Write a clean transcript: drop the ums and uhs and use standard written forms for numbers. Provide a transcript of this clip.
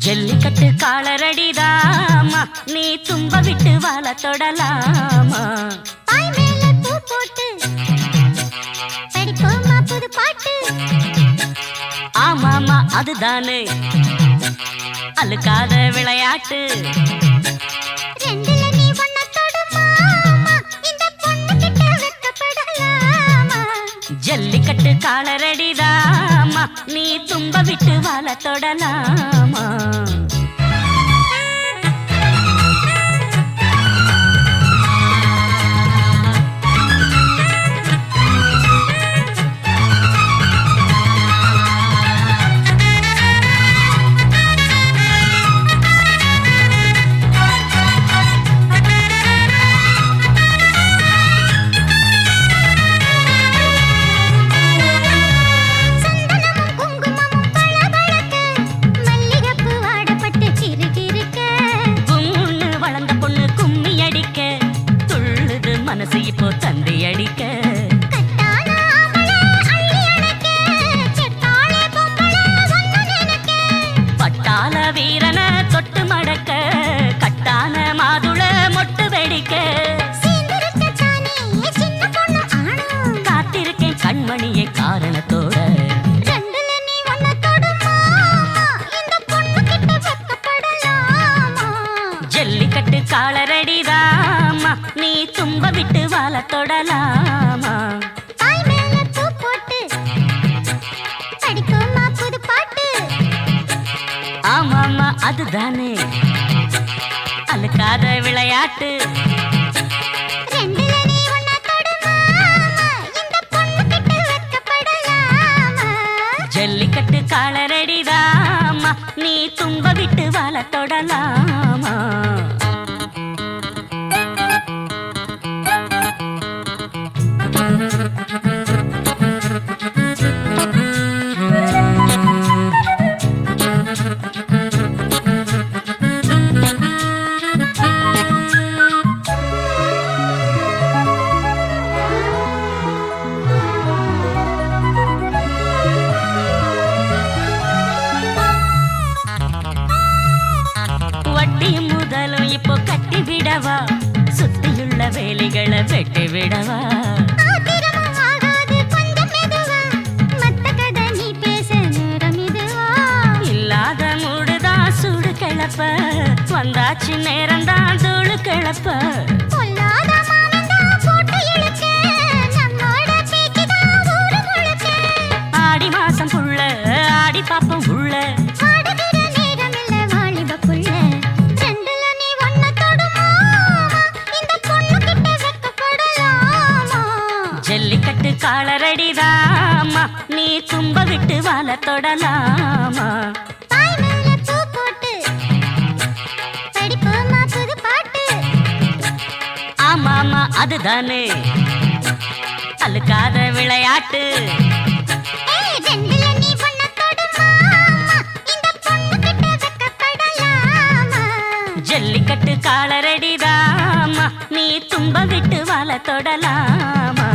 ஜல்லிக்கட்டு காலரடிதாமா, நீ தும்ப விட்டு வாழ தொடலாமா. பாய் மேல பூ போட்டு படிப்போமா புது பாட்டு. ஆமாமா அதுதானே அழுக்காத விளையாட்டு. ரெண்டுல நீ ஒன்ன தொடுமா, இந்த பொண்ணு கிட்ட வெட்கப்படலாமா. ஜல்லிக்கட்டு காலரடிதாமா, நீ தும்ப விட்டு வாழ தொடலாமா. மனசு இப்போ தந்தி அடிக்க பட்டாள வீரன தொட்டு மடக்க கட்டான மாதுள மொட்டு வெடிக்க காத்திருக்கேன் கண்மணியை காரணத்தோட. ஜல்லிக்கட்டு காலரடிதாமா, நீ தும்ப விட்டு வாழ தொடலாமா. பாய் மேல பூ போட்டு படிப்போமா புது பாட்டு. ஆமாமா அதுதானே அழுக்காத விளையாட்டு. ரெண்டுல நீ ஒன்ன தொடுமா, இந்த பொண்ணு கிட்ட வெட்கப்படலாமா. ஜல்லிக்கட்டு காலரடிதாமா, நீ தும்ப விட்டு வாழ தொடலாமா. வட்டியும் முதலும் இப்போ கட்டி விடவா, சுத்தியுள்ள வேலிகளை வெட்டி விடவா. இல்லாத மூடுதான் சூடு கிளப்ப, வந்தாச்சு நேரம்தான் தூளு கிளப்ப. ஆடி மாசம் புள்ள ஆடி பாப்போம் உள்ள. ஜல்லிக்கட்டு காலரடிதாமா, நீ தும்ப விட்டு வாழ தொடலாமா. பாய் மேல பூ போட்டு படிப்போமா புது பாட்டு. ஆமாமா அதுதானே அழுக்காத விளையாட்டு. ரெண்டுல நீ ஒன்ன தொடுமா, இந்த பொண்ணு கிட்ட வெட்கப்படலாமா. ஜல்லிக்கட்டு காலரடிதாமா, நீ தும்ப விட்டு வாழ தொடலாமா.